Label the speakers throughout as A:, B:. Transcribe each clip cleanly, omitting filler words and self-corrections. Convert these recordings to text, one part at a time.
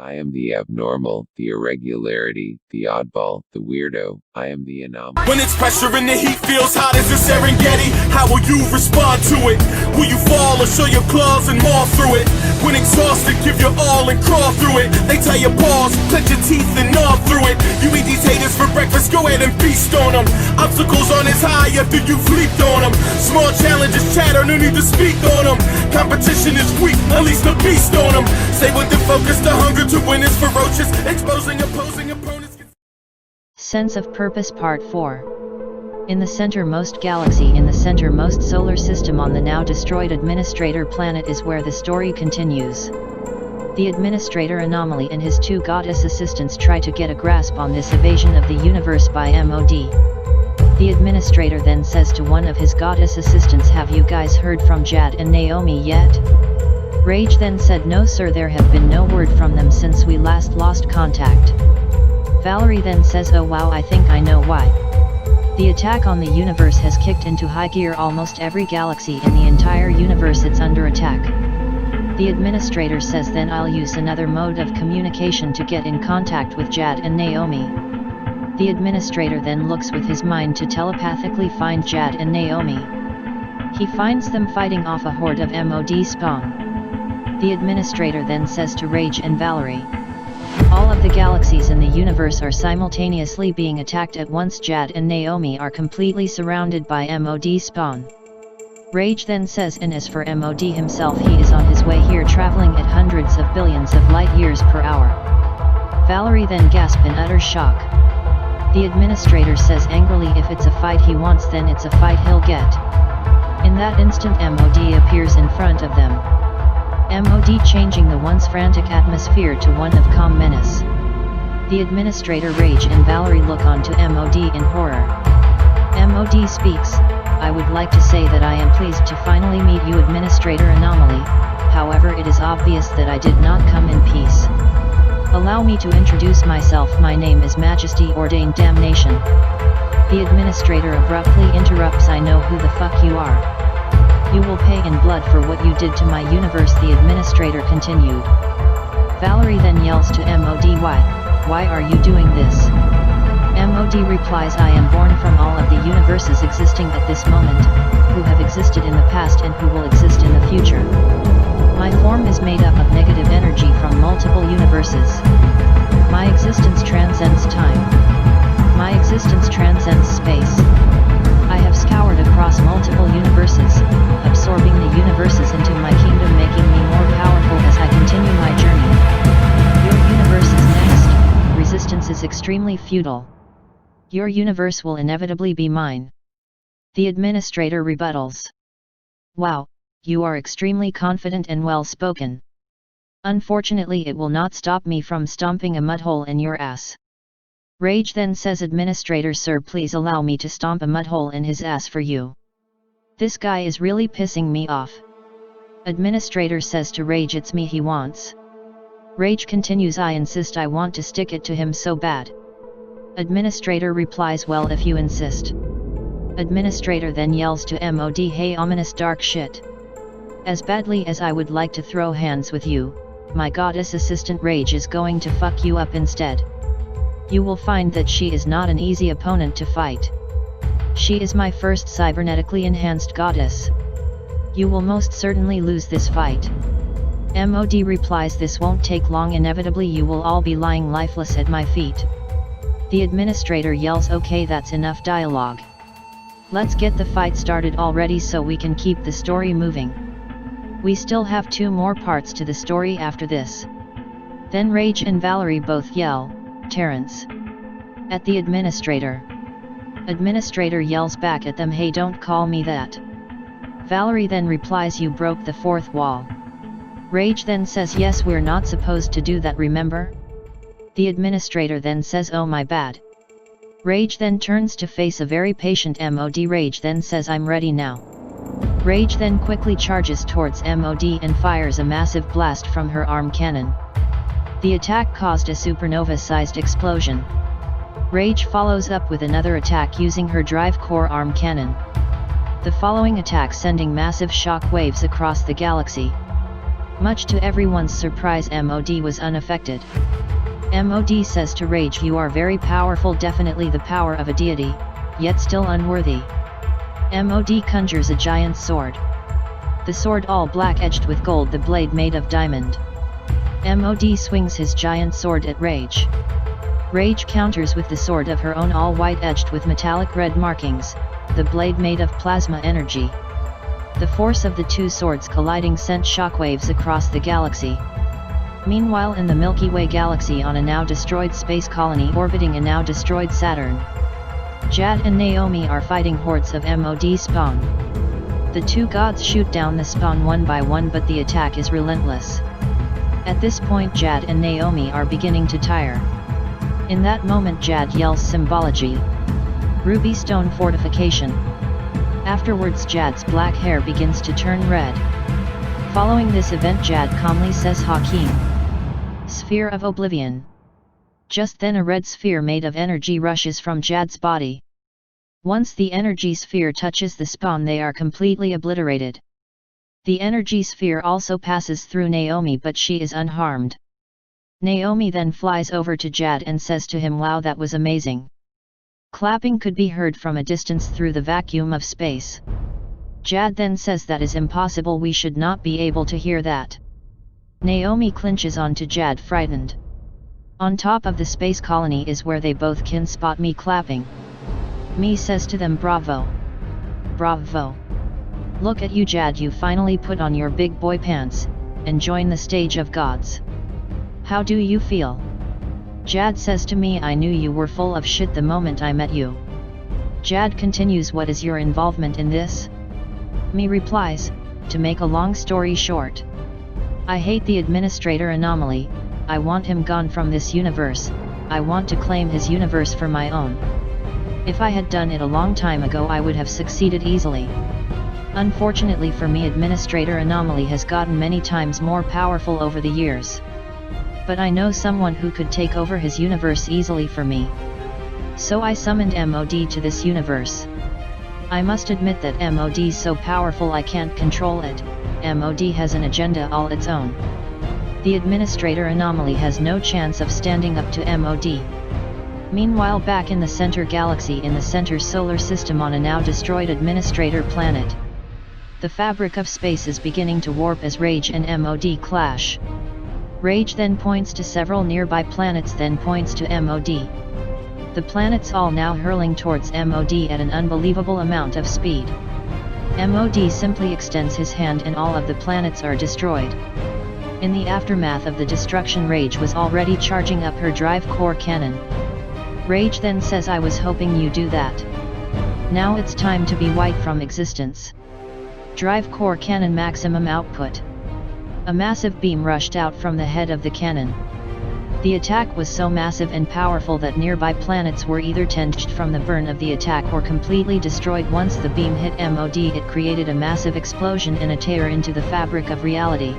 A: I am the abnormal, the irregularity, the oddball, the weirdo. I am the anomaly.
B: When it's pressure and the heat feels hot as a Serengeti, how will you respond to it? Will you fall or show your claws and maul through it? When exhausted, give your all and crawl through it. They tell you pause, clench your teeth and gnaw through it. You eat these haters for breakfast, go ahead and feast on them. Obstacles on as high after you've leaped on them. Small challenges chatter, no need to speak on them. Competition is weak, unleash the beast on them. Stay with the focus, the hunger to win is ferocious. Exposing opposing opponents.
C: Sense of Purpose Part 4. In the centermost galaxy in the centermost solar system on the now destroyed Administrator planet is where the story continues. The Administrator Anomaly and his two goddess assistants try to get a grasp on this evasion of the universe by MOD. The Administrator then says to one of his goddess assistants, "Have you guys heard from Jad and Naomi yet?" Rage then said, "No sir, there have been no word from them since we last lost contact." Valerie then says, "Oh wow, I think I know why. The attack on the universe has kicked into high gear. Almost every galaxy in the entire universe it's under attack." The Administrator says, "Then I'll use another mode of communication to get in contact with Jad and Naomi." The Administrator then looks with his mind to telepathically find Jad and Naomi. He finds them fighting off a horde of MOD spawn. The Administrator then says to Rage and Valerie, "All of the galaxies in the universe are simultaneously being attacked at once. Jad and Naomi are completely surrounded by MOD spawn." Rage then says, "And as for MOD himself, he is on his way here traveling at hundreds of billions of light years per hour." Valerie then gasps in utter shock. The Administrator says angrily, "If it's a fight he wants, then it's a fight he'll get." In that instant MOD appears in front of them. MOD changing the once frantic atmosphere to one of calm menace. The Administrator, Rage and Valerie look on to MOD in horror. MOD speaks, "I would like to say that I am pleased to finally meet you, Administrator Anomaly, however it is obvious that I did not come in peace. Allow me to introduce myself. My name is Majesty Ordained Damnation." The Administrator abruptly interrupts, "I know who the fuck you are. You will pay in blood for what you did to my universe," the Administrator continued. Valerie then yells to MOD, Why are you doing this?" MOD replies, "I am born from all of the universes existing at this moment, who have existed in the past and who will exist in the future. My form is made up of negative energy from multiple universes. My existence transcends time. My existence transcends space. I have scoured across multiple universes, absorbing the universes into my kingdom, making me more powerful as I continue my journey. Your universe is next. Resistance is extremely futile. Your universe will inevitably be mine." The Administrator rebuttals. "Wow, you are extremely confident and well-spoken. Unfortunately, it will not stop me from stomping a mudhole in your ass." Rage then says, "Administrator sir, please allow me to stomp a mudhole in his ass for you. This guy is really pissing me off." Administrator says to Rage, "It's me he wants." Rage continues, "I insist, I want to stick it to him so bad." Administrator replies, "Well, if you insist." Administrator then yells to MOD, "Hey ominous dark shit. As badly as I would like to throw hands with you, my goddess assistant Rage is going to fuck you up instead. You will find that she is not an easy opponent to fight. She is my first cybernetically enhanced goddess. You will most certainly lose this fight." MOD replies, "This won't take long, inevitably you will all be lying lifeless at my feet." The Administrator yells, "Okay, that's enough dialogue. Let's get the fight started already so we can keep the story moving. We still have 2 more parts to the story after this." Then Rage and Valerie both yell, "Terrence!" at the Administrator. Administrator yells back at them, "Hey, don't call me that." Valerie then replies, "You broke the 4th wall." Rage then says, "Yes, we're not supposed to do that, remember?" The Administrator then says, "Oh my bad." Rage then turns to face a very patient MOD. Rage then says, "I'm ready now." Rage then quickly charges towards MOD and fires a massive blast from her arm cannon. The attack caused a supernova-sized explosion. Rage follows up with another attack using her drive core arm cannon. The following attack sending massive shock waves across the galaxy. Much to everyone's surprise, MOD was unaffected. MOD says to Rage, "You are very powerful, definitely the power of a deity, yet still unworthy." MOD conjures a giant sword. The sword all black edged with gold, the blade made of diamond. MOD swings his giant sword at Rage. Rage counters with the sword of her own, all white edged with metallic red markings, the blade made of plasma energy. The force of the two swords colliding sent shockwaves across the galaxy. Meanwhile, in the Milky Way galaxy, on a now destroyed space colony orbiting a now destroyed Saturn, Jad and Naomi are fighting hordes of MOD spawn. The two gods shoot down the spawn one by one, but the attack is relentless. At this point, Jad and Naomi are beginning to tire. In that moment, Jad yells symbology, "Ruby Stone Fortification." Afterwards, Jad's black hair begins to turn red. Following this event, Jad calmly says, "Hakim, Sphere of Oblivion." Just then a red sphere made of energy rushes from Jad's body. Once the energy sphere touches the spawn, they are completely obliterated. The energy sphere also passes through Naomi, but she is unharmed. Naomi then flies over to Jad and says to him, "Wow, that was amazing." Clapping could be heard from a distance through the vacuum of space. Jad then says, "That is impossible, we should not be able to hear that." Naomi clinches onto Jad, frightened. On top of the space colony is where they both can spot me clapping. Me says to them, "Bravo! Bravo! Look at you, Jad, you finally put on your big boy pants, and join the stage of gods. How do you feel?" Jad says to me, "I knew you were full of shit the moment I met you." Jad continues, "What is your involvement in this?" Me replies, "To make a long story short, I hate the Administrator Anomaly, I want him gone from this universe, I want to claim his universe for my own. If I had done it a long time ago, I would have succeeded easily. Unfortunately for me, Administrator Anomaly has gotten many times more powerful over the years. But I know someone who could take over his universe easily for me. So I summoned MOD to this universe. I must admit that MOD's so powerful I can't control it, MOD has an agenda all its own. The Administrator Anomaly has no chance of standing up to MOD. Meanwhile, back in the center galaxy in the center solar system on a now destroyed Administrator planet, the fabric of space is beginning to warp as Rage and MOD clash. Rage then points to several nearby planets, then points to MOD. The planets all now hurling towards MOD at an unbelievable amount of speed. MOD simply extends his hand and all of the planets are destroyed. In the aftermath of the destruction, Rage was already charging up her drive core cannon. Rage then says, "I was hoping you do that. Now it's time to be wiped from existence." Drive core cannon maximum output. A massive beam rushed out from the head of the cannon. The attack was so massive and powerful that nearby planets were either tinged from the burn of the attack or completely destroyed. Once the beam hit MOD, it created a massive explosion and a tear into the fabric of reality.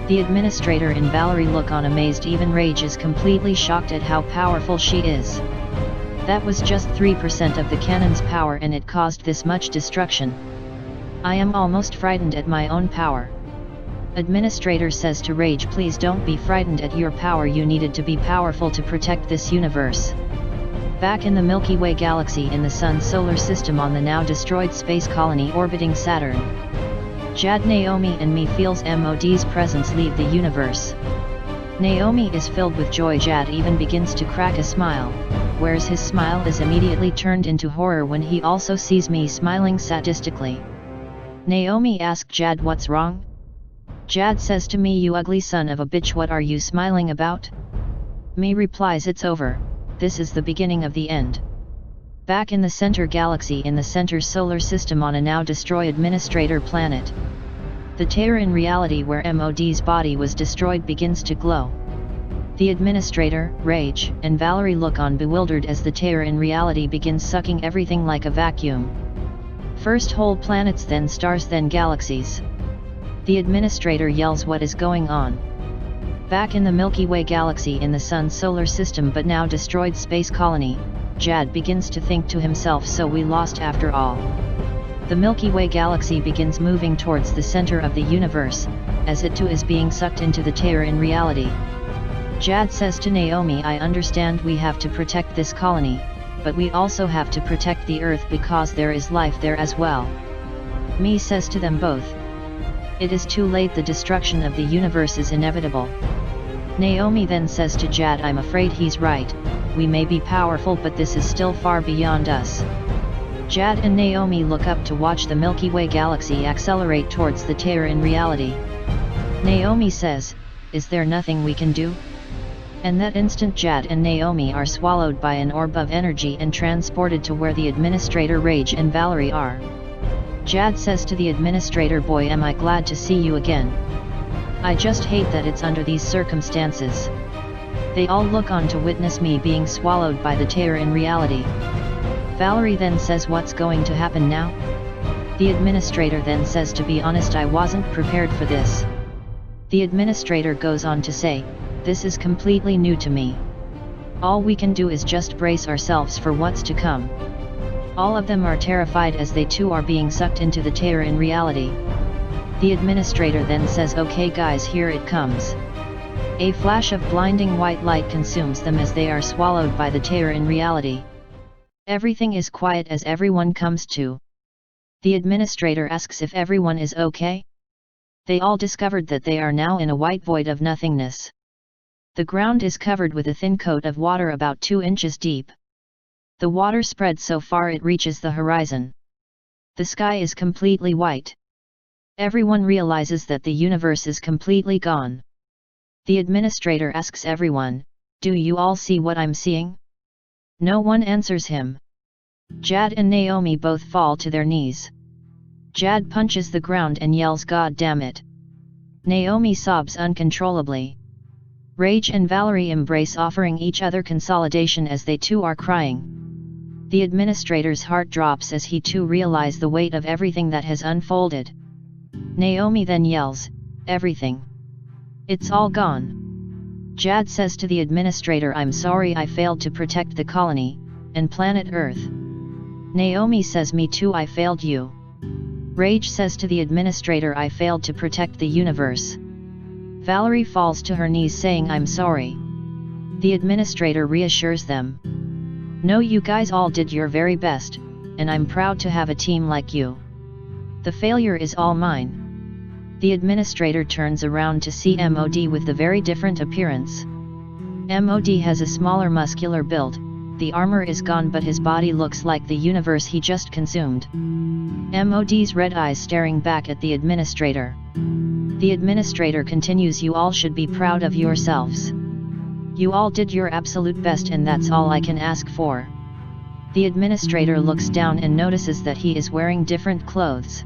C: The Administrator and Valerie look on amazed, even Rage is completely shocked at how powerful she is. That was just 3% of the cannon's power and it caused this much destruction. I am almost frightened at my own power. Administrator says to Rage, "Please don't be frightened at your power, you needed to be powerful to protect this universe." Back in the Milky Way galaxy in the Sun solar system on the now destroyed space colony orbiting Saturn, Jad, Naomi and me feels MOD's presence leave the universe. Naomi is filled with joy, Jad even begins to crack a smile, whereas his smile is immediately turned into horror when he also sees me smiling sadistically. Naomi asks Jad, "What's wrong?" Jad says to me, "You ugly son of a bitch, what are you smiling about?" Me replies, "It's over, this is the beginning of the end." Back in the center galaxy in the center solar system on a now destroyed Administrator planet, the tear in reality where MOD's body was destroyed begins to glow. The Administrator, Rage, and Valerie look on bewildered as the tear in reality begins sucking everything like a vacuum. First whole planets, then stars, then galaxies. The Administrator yells, "What is going on?" Back in the Milky Way galaxy in the Sun solar system but now destroyed space colony, Jad begins to think to himself, "So we lost after all. The Milky Way galaxy begins moving towards the center of the universe, as it too is being sucked into the tear in reality. Jad says to Naomi, I understand we have to protect this colony, but we also have to protect the Earth because there is life there as well. Mi says to them both, it is too late, the destruction of the universe is inevitable. Naomi then says to Jad, I'm afraid he's right, we may be powerful but this is still far beyond us. Jad and Naomi look up to watch the Milky Way galaxy accelerate towards the tear in reality. Naomi says, is there nothing we can do? And that instant Jad and Naomi are swallowed by an orb of energy and transported to where the administrator Rage and Valerie are. Jad says to the administrator, boy am I glad to see you again. I just hate that it's under these circumstances. They all look on to witness me being swallowed by the tear in reality. Valerie then says, what's going to happen now? The administrator then says, to be honest I wasn't prepared for this. The administrator goes on to say, this is completely new to me. All we can do is just brace ourselves for what's to come. All of them are terrified as they too are being sucked into the tear in reality. The administrator then says, okay guys, here it comes. A flash of blinding white light consumes them as they are swallowed by the tear in reality. Everything is quiet as everyone comes to. The administrator asks if everyone is okay. They all discovered that they are now in a white void of nothingness. The ground is covered with a thin coat of water about 2 inches deep. The water spreads so far it reaches the horizon. The sky is completely white. Everyone realizes that the universe is completely gone. The administrator asks everyone, do you all see what I'm seeing? No one answers him. Jad and Naomi both fall to their knees. Jad punches the ground and yells, God damn it. Naomi sobs uncontrollably. Rage and Valerie embrace, offering each other consolidation as they too are crying. The administrator's heart drops as he too realizes the weight of everything that has unfolded. Naomi then yells, everything. It's all gone. Jad says to the administrator, I'm sorry I failed to protect the colony, and planet Earth. Naomi says, me too, I failed you. Rage says to the administrator, I failed to protect the universe. Valerie falls to her knees saying, I'm sorry. The administrator reassures them. No, you guys all did your very best, and I'm proud to have a team like you. The failure is all mine. The administrator turns around to see MOD with a very different appearance. MOD has a smaller muscular build, the armor is gone but his body looks like the universe he just consumed. MOD's red eyes staring back at the administrator. The administrator continues, you all should be proud of yourselves. You all did your absolute best and that's all I can ask for. The administrator looks down and notices that he is wearing different clothes.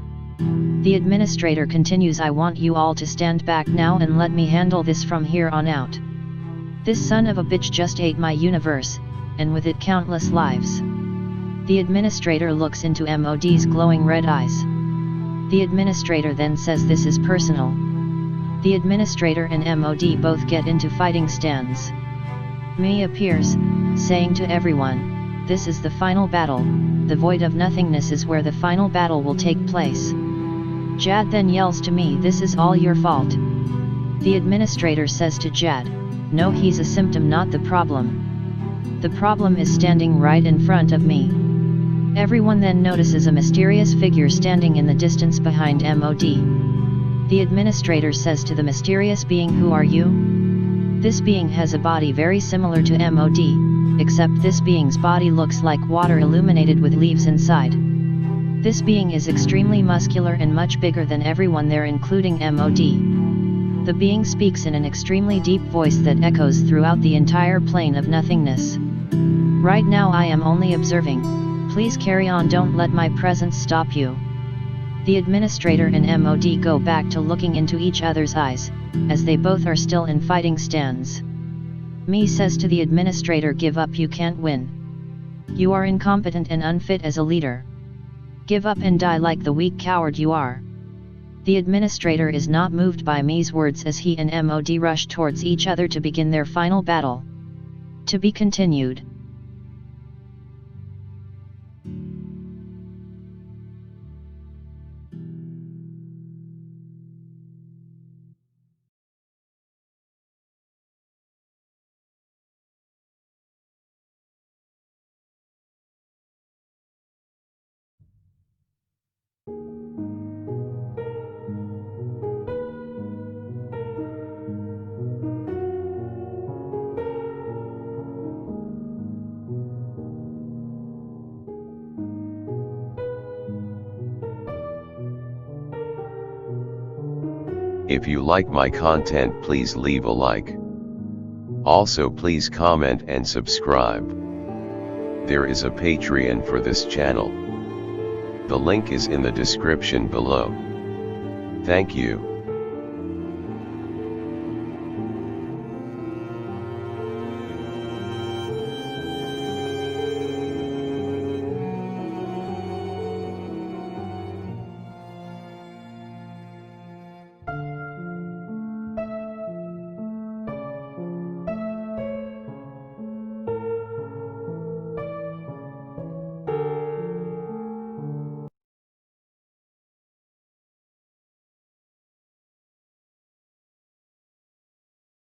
C: The administrator continues, I want you all to stand back now and let me handle this from here on out. This son of a bitch just ate my universe, and with it countless lives. The administrator looks into MOD's glowing red eyes. The administrator then says, this is personal. The administrator and MOD both get into fighting stance. Mi appears, saying to everyone, this is the final battle, the void of nothingness is where the final battle will take place. Jad then yells to Mi, this is all your fault. The administrator says to Jad, no, he's a symptom not the problem. The problem is standing right in front of me. Everyone then notices a mysterious figure standing in the distance behind MOD. The administrator says to the mysterious being, who are you? This being has a body very similar to MOD, except this being's body looks like water illuminated with leaves inside. This being is extremely muscular and much bigger than everyone there, including MOD. The being speaks in an extremely deep voice that echoes throughout the entire plane of nothingness. Right now I am only observing, please carry on, don't let my presence stop you. The administrator and MOD go back to looking into each other's eyes, as they both are still in fighting stance. Mi says to the administrator, give up, you can't win. You are incompetent and unfit as a leader. Give up and die like the weak coward you are. The administrator is not moved by Mi's words as he and MOD rush towards each other to begin their final battle. To be continued.
D: If you like my content, please leave a like. Also please comment and subscribe. There is a Patreon for this channel. The link is in the description below. Thank you.